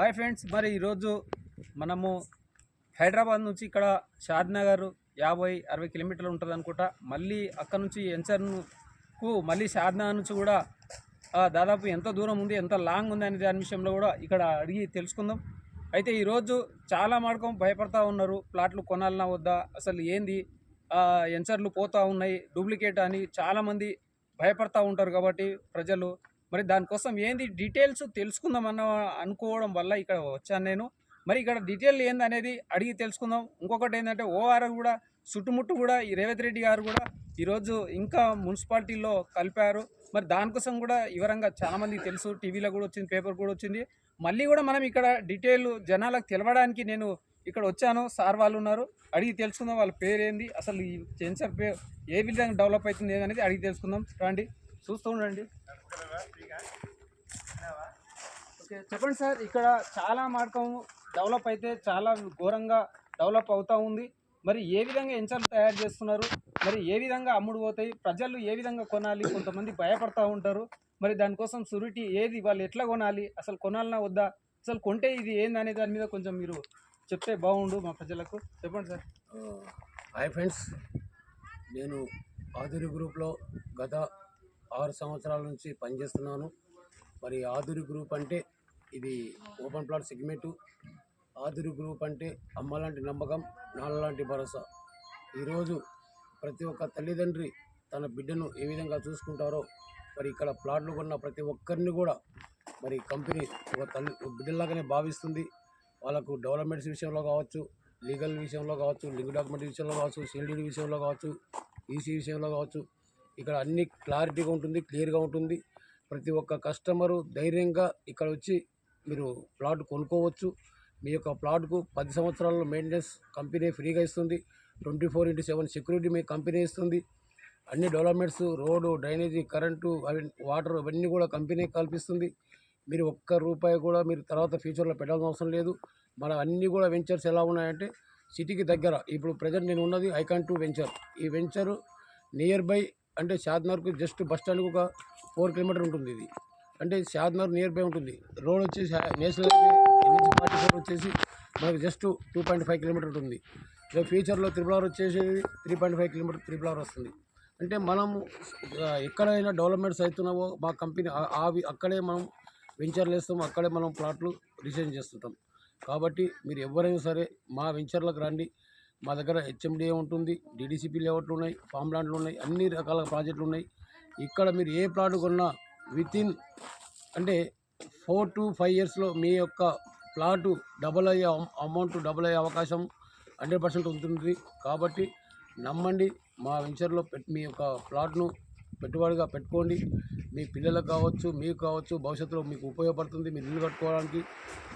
Hi friends, మరి ఈరోజు మనము హైదరాబాద్ నుంచి ఇక్కడ షాద్నగర్ 50-60 కిలోమీటర్లు ఉంటుంది అనుకుంటా. మళ్ళీ అక్కడ నుంచి ఎన్సర్కు మళ్ళీ షాద్నగర్ నుంచి కూడా దాదాపు ఎంత దూరం ఉంది, ఎంత లాంగ్ ఉంది అనే దాని విషయంలో కూడా ఇక్కడ అడిగి తెలుసుకుందాం. అయితే ఈరోజు చాలా మార్గం భయపడతా ఉన్నారు, ప్లాట్లు కొనాలన్నా వద్దా, అసలు ఏంది, ఎన్సర్లు పోతూ ఉన్నాయి డూప్లికేట్ అని చాలామంది భయపడతా ఉంటారు. కాబట్టి ప్రజలు మరి దానికోసం ఏంది డీటెయిల్స్ తెలుసుకుందామన్న అనుకోవడం వల్ల ఇక్కడ వచ్చాను నేను. మరి ఇక్కడ డీటెయిల్ ఏంది అనేది అడిగి తెలుసుకుందాం. ఇంకొకటి ఏంటంటే ఓఆర్ కూడా చుట్టుముట్టు కూడా ఈ రేవంత్ రెడ్డి గారు కూడా ఈరోజు ఇంకా మున్సిపాలిటీలో కలిపారు. మరి దానికోసం కూడా వివరంగా చాలామందికి తెలుసు, టీవీలో కూడా వచ్చింది, పేపర్ కూడా వచ్చింది. మళ్ళీ కూడా మనం ఇక్కడ డీటెయిల్ జనాలకు తెలవడానికి నేను ఇక్కడ వచ్చాను. సార్ వాళ్ళు ఉన్నారు, అడిగి తెలుసుకుందాం వాళ్ళ పేరు ఏంది, అసలు ఈ సెన్సర్ పేరు ఏ విధంగా డెవలప్ అవుతుంది అనేది అడిగి తెలుసుకుందాం. రండి, చూస్తూ ఉండండి. ఓకే, చెప్పండి సార్. ఇక్కడ చాలా మార్గం డెవలప్ అయితే చాలా ఘోరంగా డెవలప్ అవుతూ ఉంది. మరి ఏ విధంగా ఎన్సర్లు తయారు చేస్తున్నారు, మరి ఏ విధంగా అమ్ముడు పోతాయి, ప్రజలు ఏ విధంగా కొనాలి, కొంతమంది భయపడతా ఉంటారు. మరి దానికోసం షూరిటీ ఏది, వాళ్ళు ఎట్లా కొనాలి, అసలు కొనాలన్నా వద్దా, అసలు కొంటే ఇది ఏందనే దాని మీద కొంచెం మీరు చెప్తే బాగుండు మా ప్రజలకు. చెప్పండి సార్. హాయ్ ఫ్రెండ్స్, నేను ఆధురి గ్రూప్లో గత 6 సంవత్సరాల నుంచి పనిచేస్తున్నాను. మరి ఆధురి గ్రూప్ అంటే ఇది ఓపెన్ ప్లాట్ సెగ్మెంటు. ఆధురి గ్రూప్ అంటే అమ్మలాంటి నమ్మకం, నాన్నలాంటి భరోసా. ఈరోజు ప్రతి ఒక్క తల్లిదండ్రి తన బిడ్డను ఏ విధంగా చూసుకుంటారో, మరి ఇక్కడ ప్లాట్లు కొన్న ప్రతి ఒక్కరిని కూడా మరి కంపెనీ ఒక బిడ్డలాగానే భావిస్తుంది. వాళ్ళకు డెవలప్మెంట్స్ విషయంలో కావచ్చు, లీగల్ విషయంలో కావచ్చు, లింక్ డాక్యుమెంట్ విషయంలో కావచ్చు, సిఎల్డీడీ విషయంలో కావచ్చు, ఈసీ విషయంలో కావచ్చు, ఇక్కడ అన్ని క్లారిటీగా ఉంటుంది, క్లియర్గా ఉంటుంది. ప్రతి ఒక్క కస్టమరు ధైర్యంగా ఇక్కడ వచ్చి మీరు ప్లాట్ కొనుక్కోవచ్చు. మీ యొక్క ప్లాట్కు 10 సంవత్సరాల్లో మెయింటెనెన్స్ కంపెనీ ఫ్రీగా ఇస్తుంది. 24/7 సెక్యూరిటీ మీ కంపెనీ ఇస్తుంది. అన్ని developments, road, drainage, current, water అవన్నీ కూడా కంపెనీ కల్పిస్తుంది. మీరు ఒక్క రూపాయి కూడా మీరు తర్వాత ఫ్యూచర్లో పెట్టాల్సిన అవసరం లేదు. మన అన్నీ కూడా వెంచర్స్ ఎలా ఉన్నాయంటే సిటీకి దగ్గర. ఇప్పుడు ప్రజెంట్ నేను ఉన్నది ఐకాన్ 2 వెంచర్. ఈ వెంచరు నియర్ బై అంటే షాద్నగర్కు జస్ట్ బస్ స్టాండ్కి ఒక 4 కిలోమీటర్ ఉంటుంది. ఇది అంటే షాద్నగర్ నియర్ బై ఉంటుంది. రోడ్ వచ్చేసి నేషనల్ NH-44 వచ్చేసి మనకు జస్ట్ 2.5 కిలోమీటర్ ఉంటుంది. ఇక ఫ్యూచర్లో RRR వచ్చేసి 3.5 కిలోమీటర్ RRR వస్తుంది. అంటే మనము ఎక్కడైనా డెవలప్మెంట్స్ అవుతున్నావో మా కంపెనీ అక్కడే మనం వెంచర్లు వేస్తాము, అక్కడే మనం ప్లాట్లు రిజైన్ చేస్తుంటాం. కాబట్టి మీరు ఎవరైనా సరే మా వెంచర్లకు రండి. మా దగ్గర HMDA ఉంటుంది, DDCP లేఅవుట్లు ఉన్నాయి, ఫామ్ ల్యాండ్లు ఉన్నాయి, అన్ని రకాల ప్రాజెక్టులు ఉన్నాయి. ఇక్కడ మీరు ఏ ప్లాట్ కొన్నా వితిన్ అంటే 4 to 5 ఇయర్స్లో మీ యొక్క ప్లాటు అమౌంట్ డబుల్ అయ్యే అవకాశం 100% ఉంటుంది. కాబట్టి నమ్మండి, మా వెంచర్లో మీ యొక్క ప్లాట్ను పెట్టుబడిగా పెట్టుకోండి. మీ పిల్లలకు కావచ్చు, మీకు కావచ్చు, భవిష్యత్తులో మీకు ఉపయోగపడుతుంది. మీరు ఇల్లు కట్టుకోవడానికి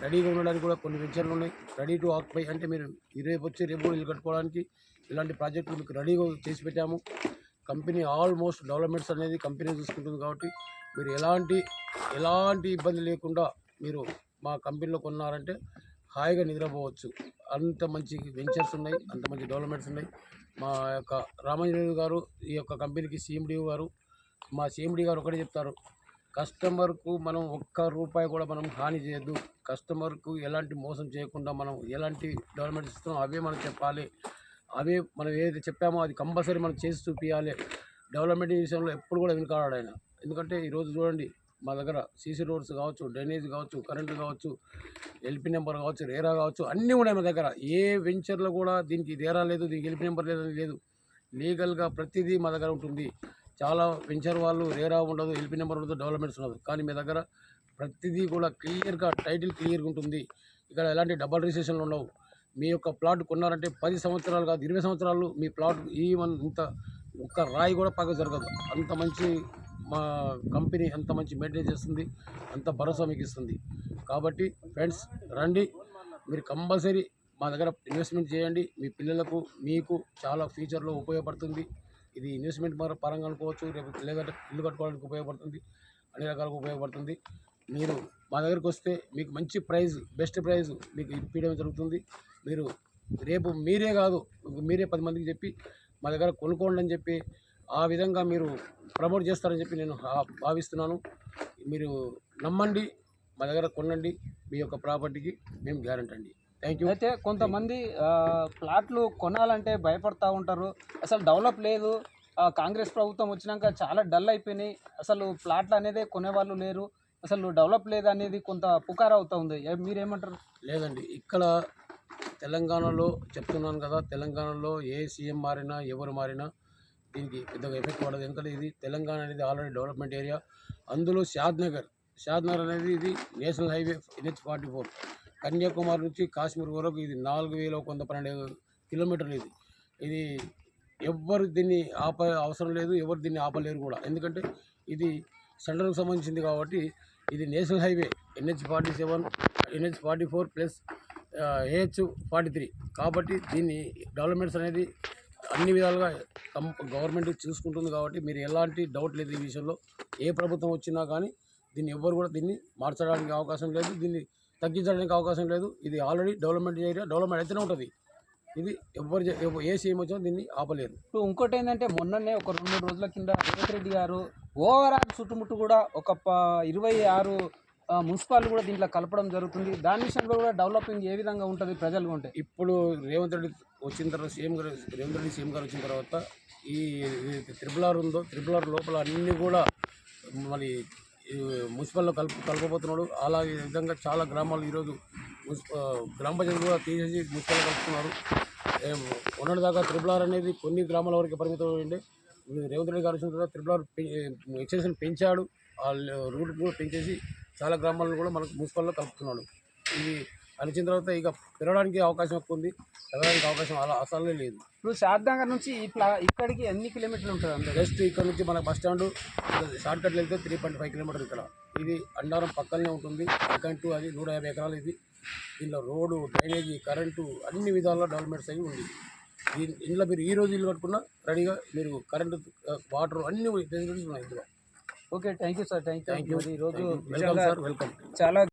రెడీగా ఉండడానికి కూడా కొన్ని వెంచర్లు ఉన్నాయి. రెడీ టు ఆక్యుపై అంటే మీరు రేపు కూడా ఇల్లు కట్టుకోవడానికి ఇలాంటి ప్రాజెక్టులు మీకు రెడీగా చేసి పెట్టాము. కంపెనీ ఆల్మోస్ట్ డెవలప్మెంట్స్ అనేది కంపెనీ చూసుకుంటుంది. కాబట్టి మీరు ఎలాంటి ఇబ్బంది లేకుండా మీరు మా కంపెనీలో కొన్నారంటే హాయిగా నిద్రపోవచ్చు. అంత మంచి వెంచర్స్ ఉన్నాయి, అంత మంచి డెవలప్మెంట్స్ ఉన్నాయి. మా యొక్క రామాంజనేయులు గారు ఈ యొక్క కంపెనీకి CMD గారు, మా CMD గారు ఒకటే చెప్తారు, కస్టమర్కు మనం ఒక్క రూపాయి కూడా మనం హాని చేయొద్దు. కస్టమర్కు ఎలాంటి మోసం చేయకుండా మనం ఎలాంటి డెవలప్మెంట్స్ ఇస్తున్నామో అవే మనం చెప్పాలి. అవే మనం ఏదైతే చెప్పామో అది కంపల్సరీ మనం చేసి చూపించాలి. డెవలప్మెంట్ విషయంలో ఎప్పుడు కూడా వెనుకాడాడు ఆయన. ఎందుకంటే ఈరోజు చూడండి, మా దగ్గర CC రోడ్స్ కావచ్చు, డ్రైనేజ్ కావచ్చు, కరెంటు కావచ్చు, LP నెంబర్ కావచ్చు, రేరా కావచ్చు, అన్నీ ఉన్నాయి మా దగ్గర. ఏ వెంచర్లో కూడా దీనికి రేరా లేదు, దీనికి LP నెంబర్ లేదు. లీగల్గా ప్రతిదీ మా దగ్గర ఉంటుంది. చాలా వెంచర్ వాళ్ళు రేరా ఉండదు, LP నెంబర్ ఉండదు, డెవలప్మెంట్స్ ఉండదు. కానీ మీ దగ్గర ప్రతిదీ కూడా క్లియర్గా టైటిల్ క్లియర్గా ఉంటుంది. ఇక్కడ ఎలాంటి డబల్ రిజిస్ట్రేషన్లు ఉండవు. మీ యొక్క ప్లాట్ కొన్నారంటే 10 సంవత్సరాలు కాదు, 20 సంవత్సరాలు మీ ప్లాట్ ఇంత ఒక్క రాయి కూడా పక్క జరగదు. అంత మంచి మా కంపెనీ అంత మంచి మెయింటైన్ చేస్తుంది, అంత భరోసా మీకు ఇస్తుంది. కాబట్టి ఫ్రెండ్స్ రండి, మీరు కంపల్సరీ మా దగ్గర ఇన్వెస్ట్మెంట్ చేయండి. మీ పిల్లలకు మీకు చాలా ఫ్యూచర్లో ఉపయోగపడుతుంది. ఇది ఇన్వెస్ట్మెంట్ పరంగా అనుకోవచ్చు, లేదంటే ఇల్లు కట్టుకోవడానికి ఉపయోగపడుతుంది, అన్ని రకాలుగా ఉపయోగపడుతుంది. మీరు మా దగ్గరికి వస్తే మీకు మంచి ప్రైజ్, బెస్ట్ ప్రైజ్ మీకు ఇప్పించడం జరుగుతుంది. మీరు రేపు మీరే కాదు, మీరే 10 మందికి చెప్పి మా దగ్గర కొనుక్కోండి అని చెప్పి ఆ విధంగా మీరు ప్రమోట్ చేస్తారని చెప్పి నేను భావిస్తున్నాను. మీరు నమ్మండి, మా దగ్గర కొనండి, మీ యొక్క ప్రాపర్టీకి మేము గ్యారంటీ అండి. Thank you. అయితే కొంతమంది ప్లాట్లు కొనాలంటే భయపడతా ఉంటారు. అసలు డెవలప్ లేదు. కాంగ్రెస్ ప్రభుత్వం వచ్చినాక చాలా డల్ అయిపోయినాయి. అసలు ప్లాట్లు అనేదే కొనేవాళ్ళు లేరు. అసలు డెవలప్ లేదనేది కొంత పుకారు అవుతా ఉంది. మీరేమంటారు? లేదండి, ఇక్కడ తెలంగాణలో చెప్తున్నాను కదా, తెలంగాణలో ఏ సీఎం మారినా ఎవరు మారినా దీనికి పెద్దగా ఎఫెక్ట్ పడదు. ఎందుకంటే ఇది తెలంగాణ అనేది ఆల్రెడీ డెవలప్మెంట్ ఏరియా. అందులో షాద్నగర్ అనేది ఇది నేషనల్ హైవే NH-44 కన్యాకుమారి నుంచి కాశ్మీర్ వరకు ఇది 4112 కిలోమీటర్లు. ఇది ఎవ్వరు దీన్ని అవసరం లేదు, ఎవరు దీన్ని ఆపలేరు కూడా. ఎందుకంటే ఇది సెంట్రల్కి సంబంధించింది కాబట్టి ఇది national highway NH-47 NH-44 plus AH-43 కాబట్టి దీన్ని డెవలప్మెంట్స్ అనేది అన్ని విధాలుగా గవర్నమెంట్ చూసుకుంటుంది. కాబట్టి మీరు ఎలాంటి డౌట్ లేదు ఈ విషయంలో. ఏ ప్రభుత్వం వచ్చినా కానీ దీన్ని ఎవ్వరు కూడా దీన్ని మార్చడానికి అవకాశం లేదు, దీన్ని తగ్గించడానికి అవకాశం లేదు. ఇది ఆల్రెడీ డెవలప్మెంట్ ఏరియా, డెవలప్మెంట్ అయితేనే ఉంటుంది. ఇది ఏ సీఎం వచ్చినా దీన్ని ఆపలేరు. ఇప్పుడు ఇంకోటి ఏంటంటే మొన్ననే ఒక 2-3 రోజుల కింద రేవంత్ రెడ్డి గారు ఓవరాల్ చుట్టుముట్టు కూడా ఒక 26 మున్సిపాలిటీ కూడా దీంట్లో కలపడం జరుగుతుంది. దాని విషయంలో కూడా డెవలపింగ్ ఏ విధంగా ఉంటుంది ప్రజలు ఉంటే? ఇప్పుడు రేవంత్ రెడ్డి వచ్చిన తర్వాత సీఎం గారు వచ్చిన తర్వాత ఈ త్రిపుల్ ఉందో, త్రిపుల్ లోపల అన్నీ కూడా మరి మున్సిపల్లో కలపబోతున్నాడు. అలాగే విధంగా చాలా గ్రామాలు ఈరోజు గ్రామ పంచాయతీ కూడా తీసేసి మున్సిపల్లో కలుపుతున్నారు. ఉన్నదాకా త్రిపుల్ అనేది కొన్ని గ్రామాల వరకు పరిమితం అయ్యింది. రేవంత్ రెడ్డి గారు వచ్చిన తర్వాత త్రిపుల్ ఎక్స్టెన్షన్ పెంచాడు. ఆ రూట్ కూడా పెంచేసి చాలా గ్రామాలను కూడా మనకు మున్సిపల్లో కలుపుతున్నాడు. ఇది అనిచిన తర్వాత ఇక పెరగడానికి అవకాశం ఎక్కువ ఉంది, పెరగడానికి అవకాశం అసలే లేదు. ఇప్పుడు షాద్నగర్ నుంచి ఇక్కడికి ఎన్ని కిలోమీటర్లు ఉంటుంది? జస్ట్ ఇక్కడ నుంచి మన బస్ స్టాండ్ షార్ట్ కట్లు వెళ్తే 3.5 కిలోమీటర్లు. ఇక్కడ ఇది అండారం పక్కనే ఉంటుంది. అకంటూ అది 150 ఎకరాలు. ఇది దీనిలో రోడ్డు, డ్రైనేజీ, కరెంటు అన్ని విధాలుగా డెవలప్మెంట్స్ అయ్యి ఉంది. ఇందులో మీరు ఈ రోజు ఇల్లు కట్టుకున్నా రెడీగా మీరు కరెంటు, వాటర్ అన్ని ఫెసిలిటీస్ ఉన్నాయి ఇందులో. Okay, thank you sir. Thank you. ఈరోజు వెల్కమ్ సార్, వెల్కమ్. చాలా